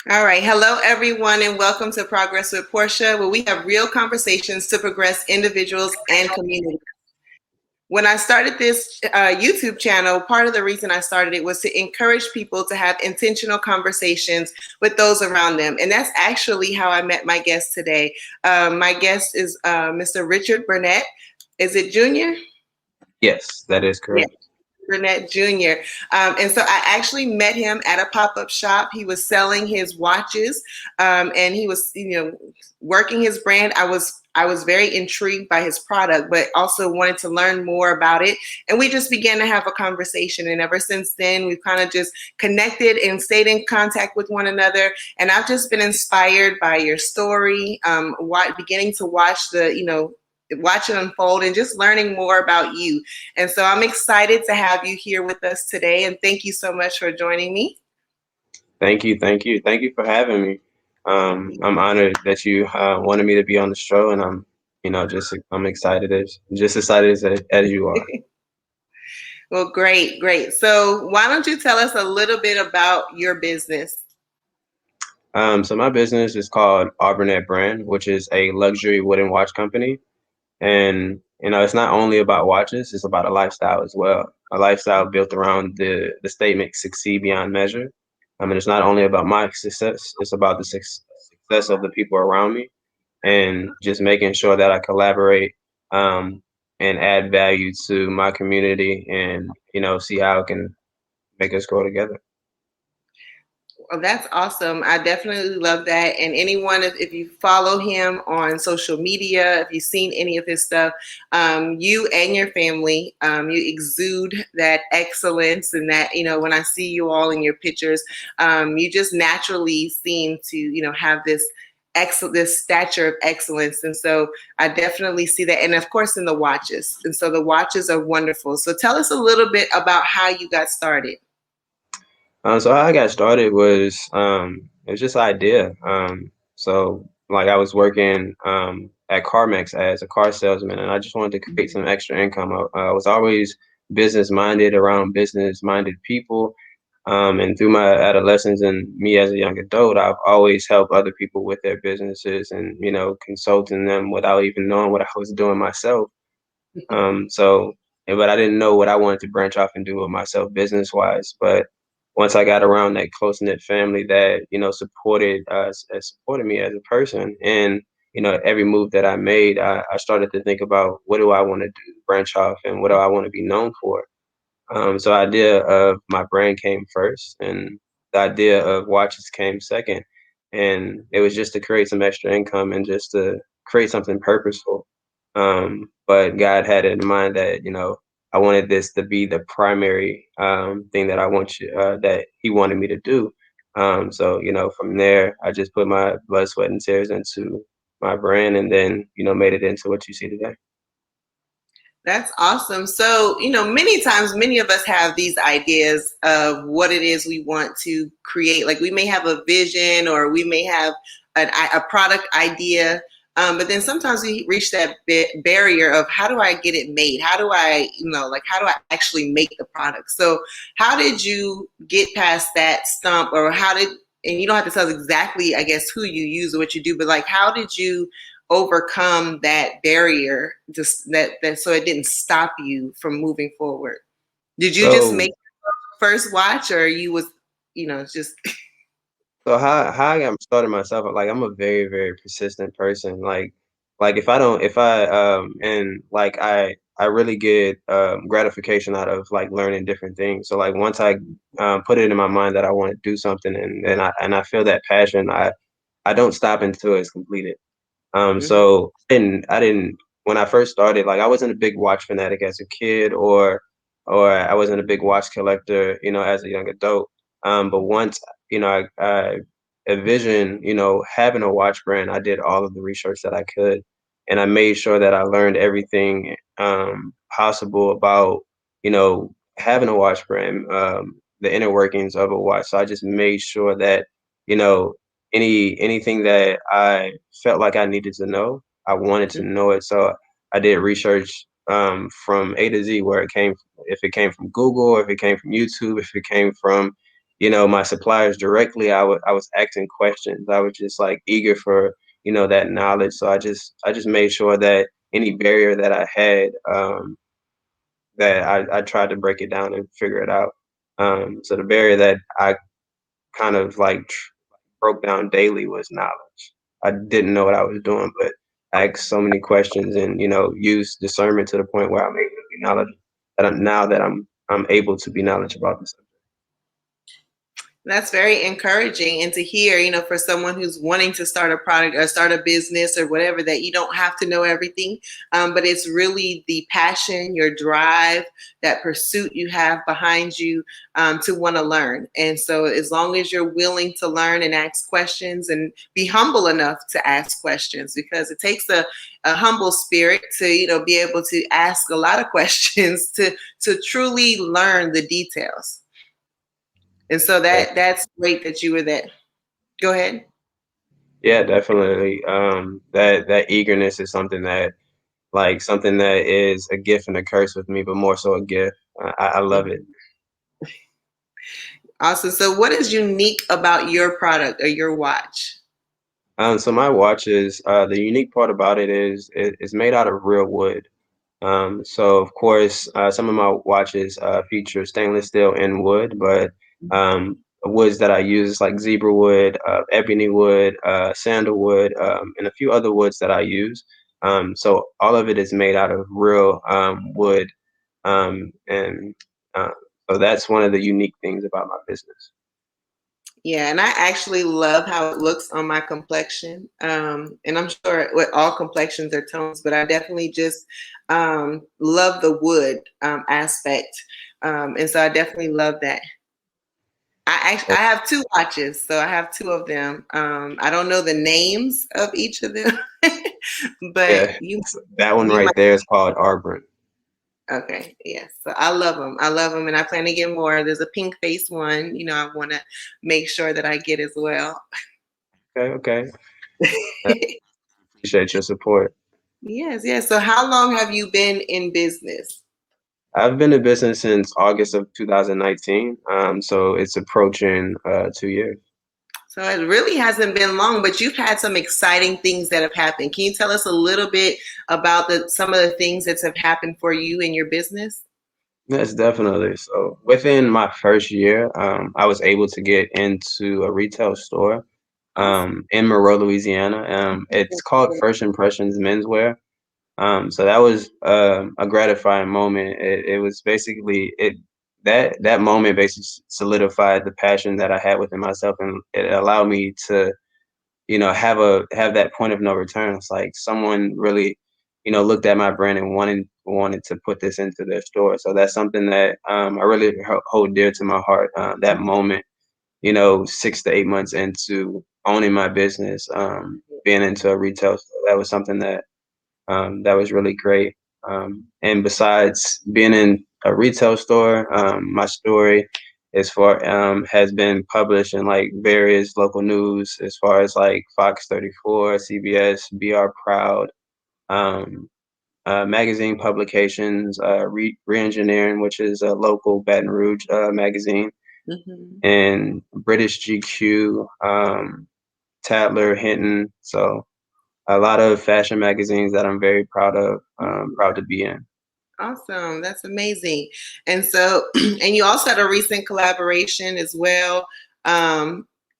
All right. Hello, everyone, and welcome to Progress with Portia, where we have real conversations to progress individuals and communities. When I started this YouTube channel, part of the reason I started it was to encourage people to have intentional conversations with those around them. And that's actually how I met my guest today. My guest is Mr. Richard Burnett. Is it Junior? Yes, that is Yeah. correct. Burnett Jr. And so I actually met him at a pop-up shop. He was selling his watches, and he was, working his brand. I was very intrigued by his product, but also wanted to learn more about it. And we just began to have a conversation. And ever since then, we've kind of just connected and stayed in contact with one another. And I've just been inspired by your story, beginning to watch it unfold and just learning more about you. And so I'm excited to have you here with us today. And thank you so much for joining me. Thank you for having me. I'm honored that you wanted me to be on the show, and I'm excited just excited as you are. Well, great, great. So why don't you tell us a little bit about your business? So my business is called Burnett Brand, which is a luxury wooden watch company, and it's not only about watches; it's about a lifestyle as well. A lifestyle built around the statement "succeed beyond measure." I mean, it's not only about my success; it's about the success of the people around me, and just making sure that I collaborate um, and add value to my community, and see how it can make us grow together. Well, that's awesome. I definitely love that. And anyone, if you follow him on social media, if you've seen any of his stuff, you and your family, you exude that excellence and that, when I see you all in your pictures, you just naturally seem to, have this stature of excellence. And so I definitely see that. And of course, in the watches. And so the watches are wonderful. So tell us a little bit about how you got started. So how I got started was it was just an idea. So like I was working at CarMax as a car salesman, and I just wanted to create some extra income. I was always business minded, around business minded people, and through my adolescence and me as a young adult, I've always helped other people with their businesses, and consulting them without even knowing what I was doing myself. So, but I didn't know what I wanted to branch off and do with myself business wise. But once I got around that close knit family that supported me as a person, and every move that I made, I started to think about what do I want to do, branch off, and what do I want to be known for. So idea of my brand came first, and the idea of watches came second, and it was just to create some extra income and just to create something purposeful. But God had it in mind that I wanted this to be the primary thing that that He wanted me to do. So from there, I just put my blood, sweat, and tears into my brand, and then made it into what you see today. That's awesome. So, many times, many of us have these ideas of what it is we want to create. Like we may have a vision or we may have a product idea, but then sometimes we reach that barrier of how do I get it made? How do I, how do I actually make the product? So, how did you get past that stump, or and you don't have to tell us exactly, I guess, who you use or what you do, but like, how did you overcome that barrier, just that so it didn't stop you from moving forward? Did you just So make the first watch, or you was just So how I got started myself, like I'm a very, very persistent person. Like if I don't if I and like I really get gratification out of like learning different things. So like once I put it in my mind that I want to do something, and I feel that passion, I don't stop until it's completed. mhm. So I didn't when I first started, like I wasn't a big watch fanatic as a kid, or I wasn't a big watch collector, as a young adult. But once I envisioned, having a watch brand, I did all of the research that I could, and I made sure that I learned everything possible about having a watch brand, the inner workings of a watch. So I just made sure that you know anything that I felt like I needed to know, I wanted to know it. So I did research from A to Z, where it came, if it came from Google, if it came from YouTube, if it came from, my suppliers directly. I was asking questions. I was just like eager for, that knowledge. So I just made sure that any barrier that I had, that I tried to break it down and figure it out. So the barrier that I kind of like broke down daily was knowledge. I didn't know what I was doing, but I asked so many questions and, used discernment to the point where I'm able to be knowledgeable. Now that I'm able to be knowledgeable about this. That's very encouraging, and to hear, for someone who's wanting to start a product or start a business or whatever, that you don't have to know everything, but it's really the passion, your drive, that pursuit you have behind you, to want to learn. And so, as long as you're willing to learn and ask questions and be humble enough to ask questions, because it takes a humble spirit to, be able to ask a lot of questions to truly learn the details. And so Yeah, that's great that you were there. Go ahead. yeah, definitely. That eagerness is something that is a gift and a curse with me, but more so a gift. I love it. Mhm. Awesome. So what is unique about your product or your watch? So my watches, the unique part about it is it's made out of real wood. So of course, some of my watches feature stainless steel and wood, but woods that I use is like zebra wood, ebony wood, sandalwood, and a few other woods that I use. So all of it is made out of real wood, and uh, so that's one of the unique things about my business. Yeah, and I actually love how it looks on my complexion. And I'm sure with all complexions are tones, but I definitely just love the wood aspect. And so I definitely love that. I have two watches, so I have two of them. I don't know the names of each of them, but Yeah, you that one you right there is called Arbor. Okay, yes. So I love them. I love them, and I plan to get more. There's a pink face one. I want to make sure that I get as well. Okay, okay. I appreciate your support. Yes, yes. So how long have you been in business? I've been in business since August of 2019. So it's approaching 2 years. So it really hasn't been long, but you've had some exciting things that have happened. Can you tell us a little bit about some of the things that have happened for you in your business? Yes, definitely. So within my first year, I was able to get into a retail store Awesome. in Monroe, Louisiana. It's called First Impressions Menswear. So that was a gratifying moment. It was basically it that moment basically solidified the passion that I had within myself, and it allowed me to have that point of no return. It's like someone really, looked at my brand and wanted to put this into their store. So that's something that I really hold dear to my heart. That moment, 6 to 8 months into owning my business, being into a retail store, that was something that was really great. And besides being in a retail store, my story has been published in like various local news as far as like Fox 34, CBS, BR Proud, um, magazine publications, Reengineering, which is a local Baton Rouge magazine, Mhm. and British GQ, Tatler, Hinton. So a lot of fashion magazines that I'm very proud to be in. Awesome. That's amazing. And so, and you also had a recent collaboration as well,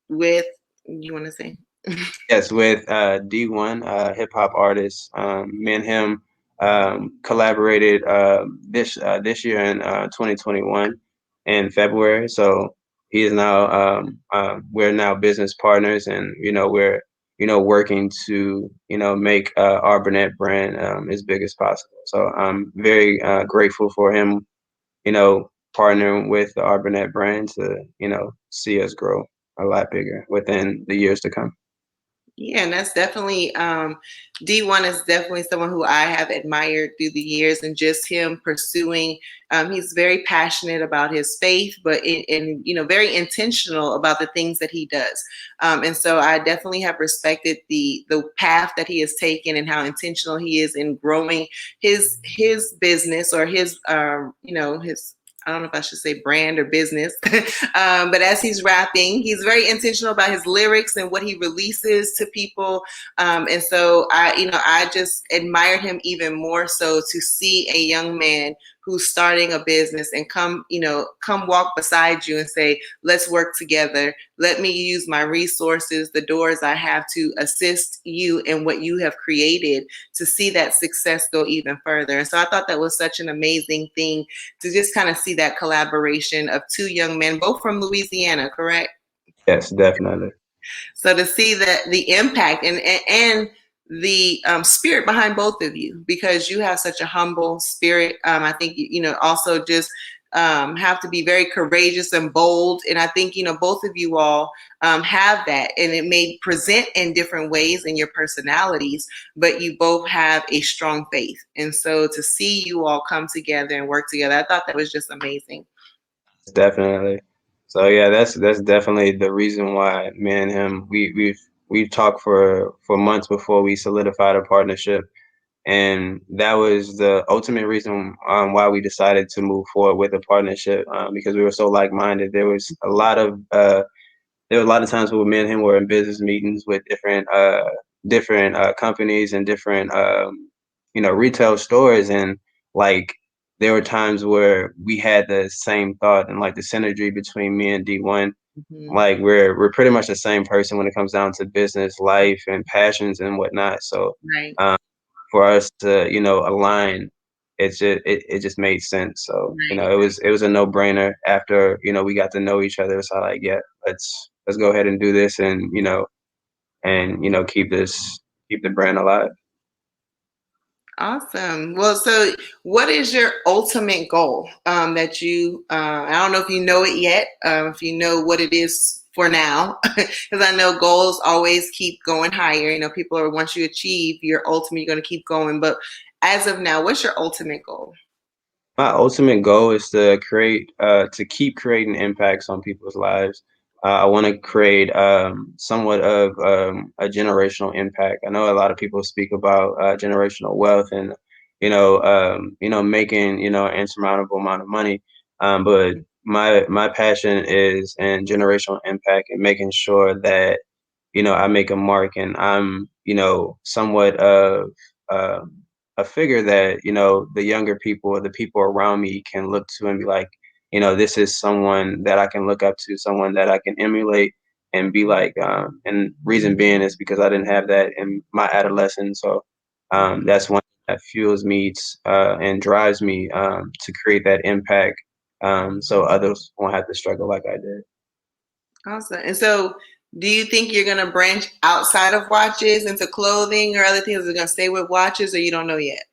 with, you want to say? Yes, with D1, hip hop artist. Me and him collaborated this year in 2021 in February. So he is now we're now business partners, and we're working to make our Burnett brand as big as possible. So I'm very grateful for him, partnering with the Burnett brand to see us grow a lot bigger within the years to come. Yeah, and that's definitely D1 is definitely someone who I have admired through the years, and just him pursuing. He's very passionate about his faith, but very intentional about the things that he does. And so I definitely have respected the path that he has taken and how intentional he is in growing his business, or his his I don't know if I should say brand or business, but as he's rapping, he's very intentional about his lyrics and what he releases to people. And so I just admired him even more so to see a young man who's starting a business and come walk beside you and say, let's work together. Let me use my resources, the doors I have to assist you in what you have created to see that success go even further. And so I thought that was such an amazing thing to just kind of see that collaboration of two young men, both from Louisiana, correct? Yes, definitely. So to see the impact and the spirit behind both of you, because you have such a humble spirit. I think also just have to be very courageous and bold, and I think both of you all have that, and it may present in different ways in your personalities, but you both have a strong faith, and so to see you all come together and work together, I thought that was just amazing. Definitely. So yeah, that's definitely the reason why me and him we've talked for months before we solidified a partnership, and that was the ultimate reason why we decided to move forward with a partnership, because we were so like-minded. There were a lot of times where me and him were in business meetings with different companies and different retail stores, and like there were times where we had the same thought, and like the synergy between me and D1, Mhm. like we're pretty much the same person when it comes down to business, life, and passions and whatnot. So Right, um, for us to align, it just made sense. So right. it was a no brainer after we got to know each other. So like, yeah, let's go ahead and do this, and keep the brand alive. Awesome. Well, so what is your ultimate goal that I don't know if you know it yet, if you know what it is for now, because I know goals always keep going higher. People are, once you achieve your ultimate, you're going to keep going. But as of now, what's your ultimate goal? My ultimate goal is to keep creating impacts on people's lives. I want to create somewhat of a generational impact. I know a lot of people speak about generational wealth and making an insurmountable amount of money, but my passion is in generational impact and making sure that I make a mark, and I'm, somewhat of um, a figure that, the younger people or the people around me can look to and be like, this is someone that I can look up to, someone that I can emulate and be like. And reason being is because I didn't have that in my adolescence. So that's one that fuels me and drives me to create that impact, so others won't have to struggle like I did. Awesome. And so, do you think you're going to branch outside of watches into clothing or other things? Are going to stay with watches, or you don't know yet?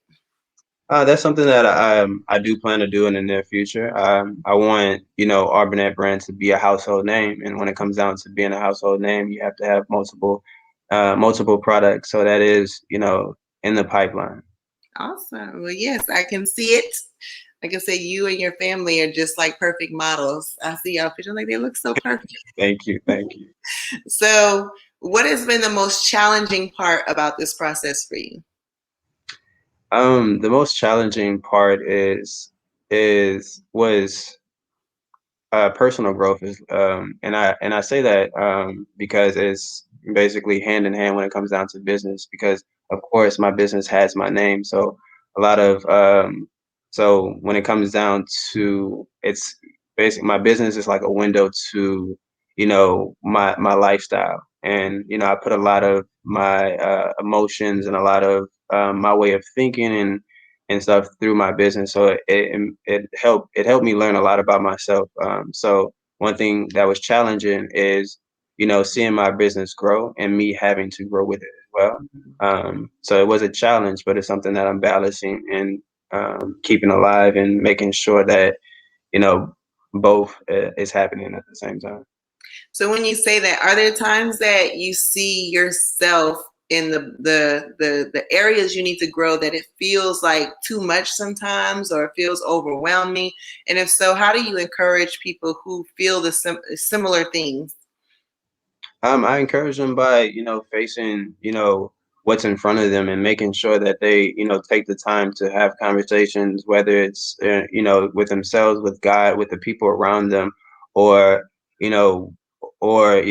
That's something that I do plan to do in the near future. I want our Burnett brand to be a household name, and when it comes down to being a household name, you have to have multiple products. So that is in the pipeline. Awesome. Well, yes, I can see it. Like I said, you and your family are just like perfect models. I see y'all pictures like they look so perfect. Thank you, thank you. So, what has been the most challenging part about this process for you? The most challenging part was personal growth is, and I say that because it's basically hand in hand when it comes down to business, because of course my business has my name. So a lot of so when it comes down to, it's basically my business is like a window to my lifestyle, and I put a lot of my emotions and a lot of my way of thinking and stuff through my business. So it helped me learn a lot about myself. So one thing that was challenging is seeing my business grow and me having to grow with it as well. So it was a challenge, but it's something that I'm balancing and keeping alive and making sure that you know both is happening at the same time. So, when you say that, are there times that you see yourself in the areas you need to grow that it feels like too much sometimes, or it feels overwhelming? And if so, how do you encourage people who feel the similar things? I encourage them by facing what's in front of them and making sure that they, take the time to have conversations, whether it's, with themselves, with God, with the people around them, or, you know, or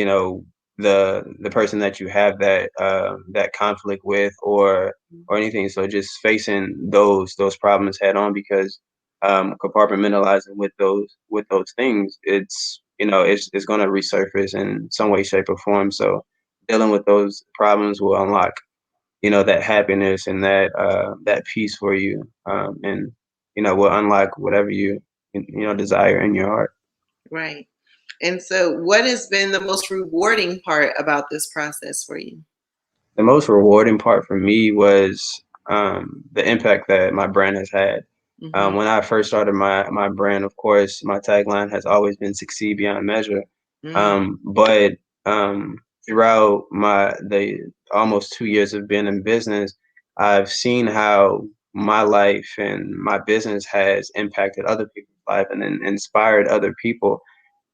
the person that you have that conflict with, or anything. So just facing those problems head on, because compartmentalizing with those things, it's going to resurface in some way, shape, or form. So dealing with those problems will unlock, that happiness and that peace for you, and will unlock whatever you desire in your heart. Right. And so, what has been the most rewarding part about this process for you? The most rewarding part for me was the impact that my brand has had. Hmm. When I first started my brand, of course, my tagline has always been "Succeed beyond measure." Mm. But throughout the almost 2 years of being in business, I've seen how my life and my business has impacted other people's life and then inspired other people.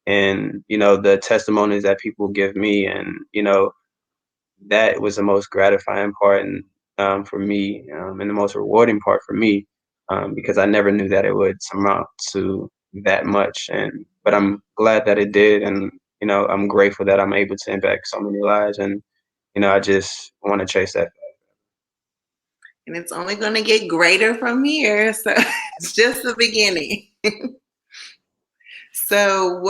And the testimonies that people give me, and that was the most gratifying part, and for me, and the most rewarding part for me, because I never knew that it would amount to that much. And but I'm glad that it did, and I'm grateful that I'm able to impact so many lives, and I just want to chase that. And it's only going to get greater from here. So, it's just the beginning. So,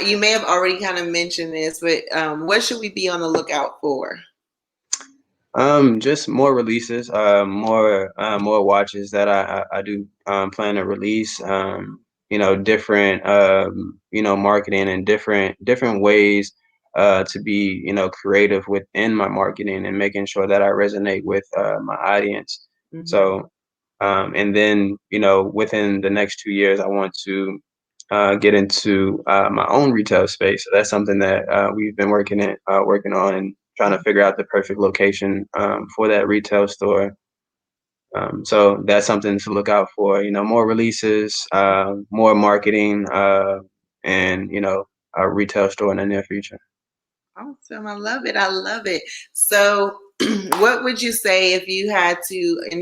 you may have already kind of mentioned this, but what should we be on the lookout for? Just more releases, more watches that I do plan to release. Different marketing, and different ways to be creative within my marketing, and making sure that I resonate with my audience. Hmm. So, and then within the next 2 years, I want to get into my own retail space. So that's something that we've been working on, and trying to figure out the perfect location for that retail store. So that's something to look out for. More releases, more marketing, and a retail store in the near future. Awesome. I love it. I love it. So, what would you say if you had to, and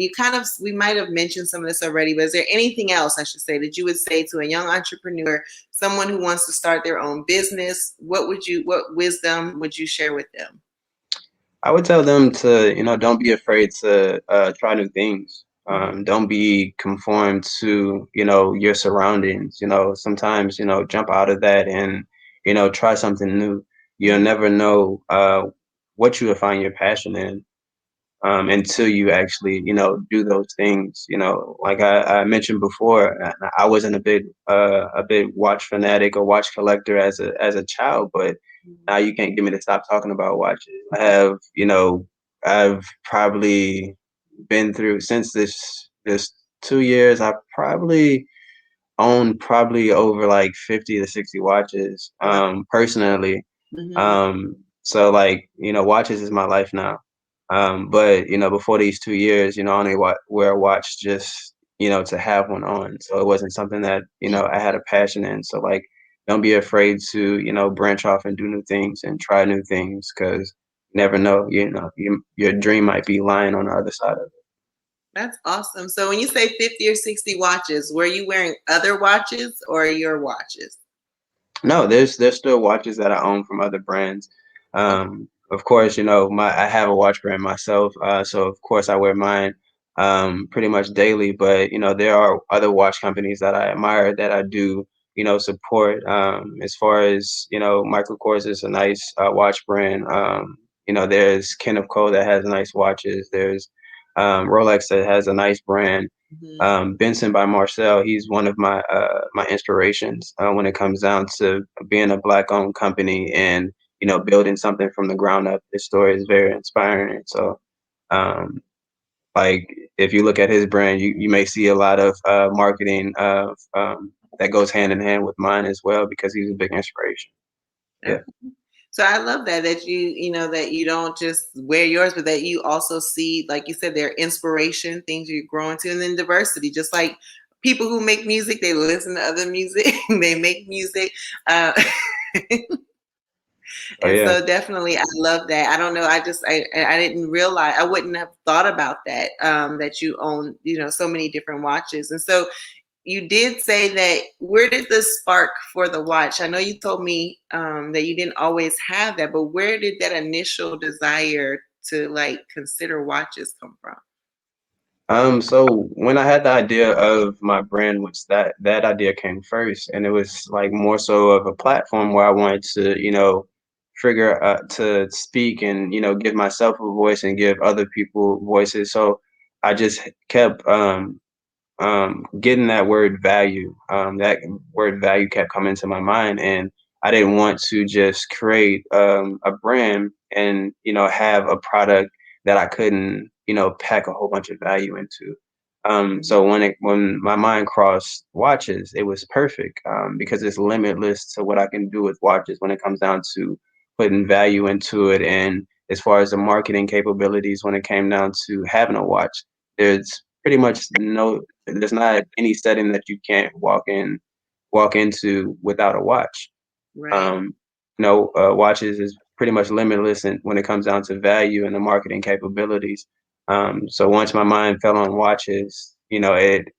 we might have mentioned some of this already, but is there anything else I should say that you would say to a young entrepreneur, someone who wants to start their own business? What wisdom would you share with them? I would tell them to, don't be afraid to try new things. Mhm. Don't be conformed to, your surroundings. Sometimes, jump out of that, and, try something new. You'll Mhm. never know what you will find your passion in, until you actually, do those things. Like I mentioned before, I wasn't a big watch fanatic or watch collector as a child, but now you can't get me to stop talking about watches. I've probably been through, since this 2 years, I probably own probably over like 50 to 60 watches, Wow. personally. Mhm. So like, watches is my life now. But before these 2 years, I only wear a watch just, to have one on. So it wasn't something that, I had a passion in. So like, don't be afraid to, branch off and do new things and try new things, because you never know, your dream might be lying on the other side of it. That's awesome. So, when you say 50 or 60 watches, were you wearing other watches or your watches? No, there's still watches that I own from other brands. Of course, I have a watch brand myself, so of course I wear mine pretty much daily. But there are other watch companies that I admire, that I do support. As far as Michael Kors is a nice watch brand. There's Ken of Co that has nice watches. There's Rolex that has a nice brand. Mhm. Benson by Marcel, he's one of my inspirations when it comes down to being a black owned company, and building something from the ground up. His story is very inspiring. So, um, like, if you look at his brand, you may see a lot of marketing that goes hand in hand with mine as well, because he's a big inspiration. Okay. Yeah. So I love that that you don't just wear yours, but that you also see, like you said, their inspiration, things you're growing to, and then diversity. Just like people who make music, they listen to other music, they make music. Uh, Oh And yeah. so definitely, I love that. I don't know. I didn't realize, I wouldn't have thought about that, that you own, so many different watches. And so you did say that, where did the spark for the watch? I know you told me that you didn't always have that, but where did that initial desire to like consider watches come from? So when I had the idea of my brand, which that idea came first, and it was like more so of a platform where I wanted to, figure to speak and give myself a voice and give other people voices. So I just kept getting that word value. That word value kept coming to my mind, and I didn't want to just create a brand and have a product that I couldn't pack a whole bunch of value into. Mhm. So when my mind crossed watches, it was perfect because it's limitless to what I can do with watches when it comes down to putting value into it. And as far as the marketing capabilities, when it came down to having a watch, there's pretty much there's not any setting that you can't walk into without a watch. Right. Um, Watches is pretty much limitless when it comes down to value and the marketing capabilities. So once my mind fell on watches, it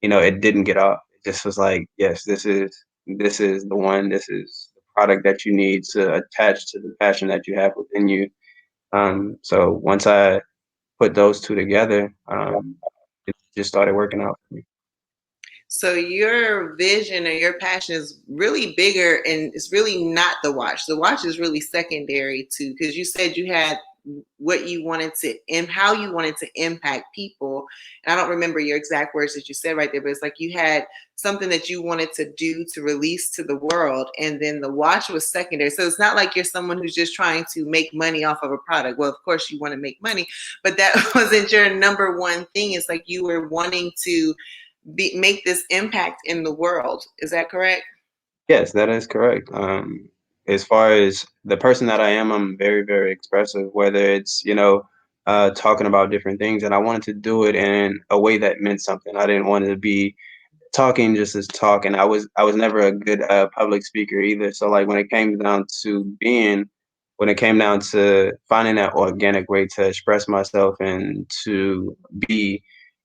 didn't get off. It just was like, yes, this is the one. This is the product that you need to attach to the passion that you have within you. So once I put those two together, it just started working out for me. So your vision or your passion is really bigger, and it's really not the watch. The watch is really secondary to, because you said you had what you wanted to and how you wanted to impact people. And I don't remember your exact words that you said right there, but it's like you had something that you wanted to do to release to the world, and then the watch was secondary. So it's not like you're someone who's just trying to make money off of a product. Well, of course you want to make money, but that wasn't your number one thing. It's like you were wanting to make this impact in the world. Is that correct? Yes, that is correct. As far as the person that I am, I'm very, very expressive, whether it's, talking about different things, and I wanted to do it in a way that meant something. I didn't want to be talking just as talking. I was never a good public speaker either. So like when it came down to finding that organic way to express myself and to be,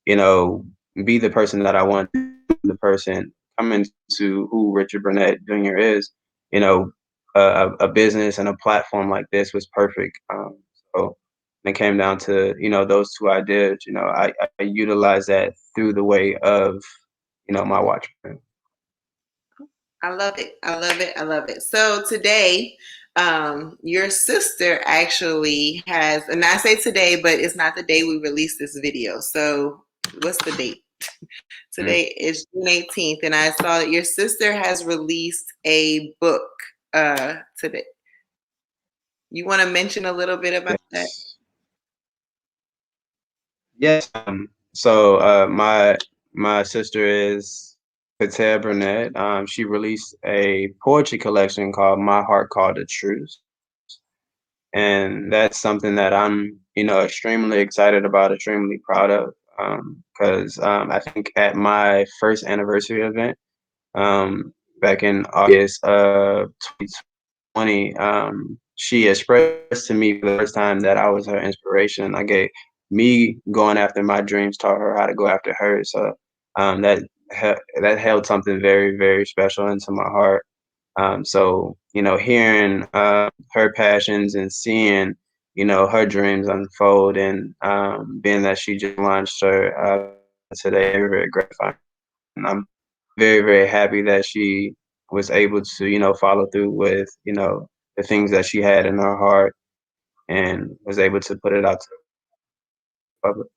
you know, be the person that I want to be, the person coming to who Richard Burnett Jr. is, you know, a business and a platform like this was perfect. So when it came down to those two ideas, I utilize that through the way of my watch brand. I love it. I love it. I love it. So today, your sister actually has, and I say today, but it's not the day we release this video. So what's the date? Mm. Today is June 18th, and I saw that your sister has released a book today. You want to mention a little bit about that? Yes. Yes. So my sister is Katia Burnett. She released a poetry collection called My Heart Called the Truth. And that's something that I'm, extremely excited about, extremely proud of. Because I think at my first anniversary event, back in August of 2020, she expressed to me for the first time that I was her inspiration. I gave me going after my dreams taught her how to go after hers. So that held something very, very special into my heart. So hearing her passions and seeing her dreams unfold, and being that she just launched her today, very, very gratifying. And I'm very, very happy that she was able to follow through with the things that she had in her heart and was able to put it out to the public.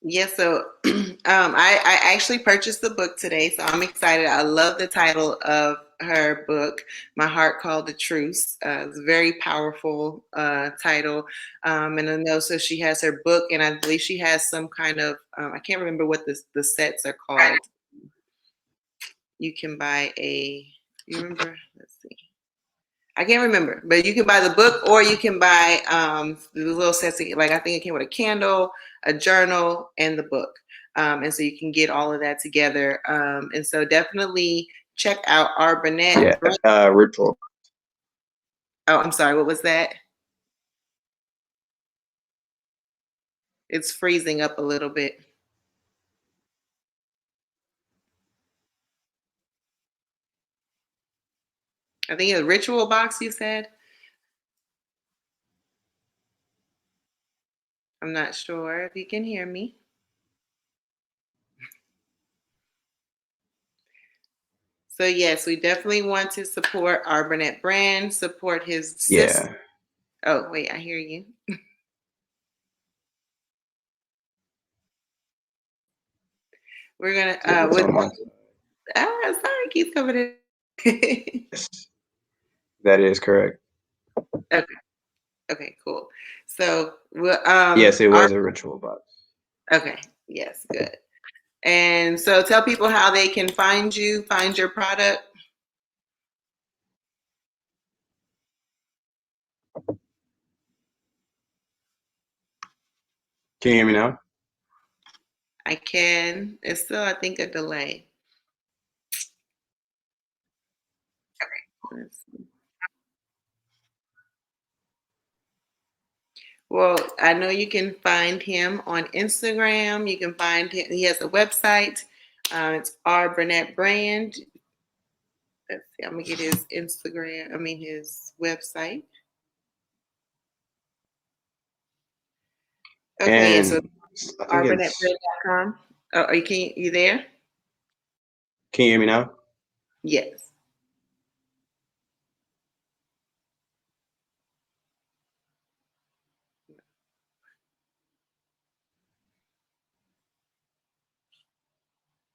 Yes, so I actually purchased the book today, so I'm excited. I love the title of her book, My Heart Called the Truce. It's a very powerful title. And I know, so she has her book, and I believe she has some kind of, I can't remember what the sets are called. You can buy you remember? Let's see. I can't remember, but you can buy the book, or you can buy the little sets. Like, I think it came with a candle, a journal, and the book. And so you can get all of that together. And so definitely check out our Yeah, Burnett brand. ritual. Oh, I'm sorry. What was that? It's freezing up a little bit. I think a ritual box, you said? I'm not sure if you can hear me. So yes, we definitely want to support our Burnett brand, support his sister. Yeah, Oh, wait, I hear you. We're gonna yeah, it's with on my sorry, keep coming in. yes, that is correct. Okay, okay, cool. So we'll Yes, it our was a ritual box. okay, yes, good. And so tell people how they can find you, find your product. Can you hear me now? I can. It's still, I think, a delay. Let's see. Well, I know you can find him on Instagram. You can find him. He has a website. It's our Burnett brand. Let's see. I'm gonna get his Instagram. I mean his website. Okay, yeah. So And I think it's. ourburnettbrand.com. Oh, are you there? Can you hear me now? Yes.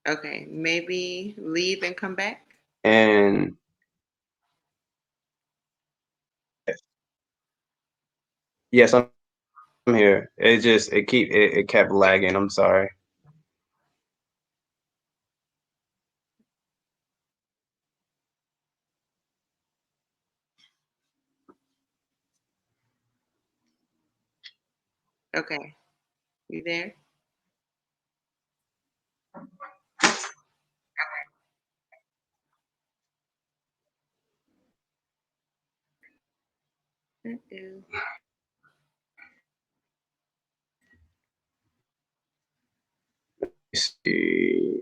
Okay. Maybe leave and come back. And yes, I'm here. It kept lagging. I'm sorry. Okay. You there? Uh-oh. Let's see.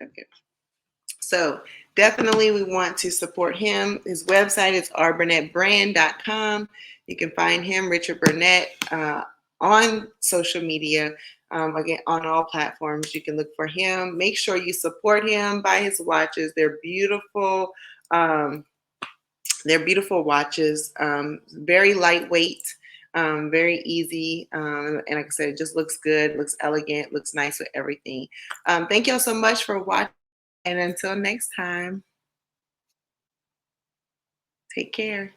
Okay. So definitely we want to support him. His website is ourburnettbrand.com. You can find him, Richard Burnett, on social media. Again, on all platforms, you can look for him. Make sure you support him. Buy his watches. They're beautiful. Um, they're beautiful watches. Very lightweight. Very easy. And like I said, it just looks good, looks elegant, looks nice with everything. Thank y'all so much for watching. And until next time, take care.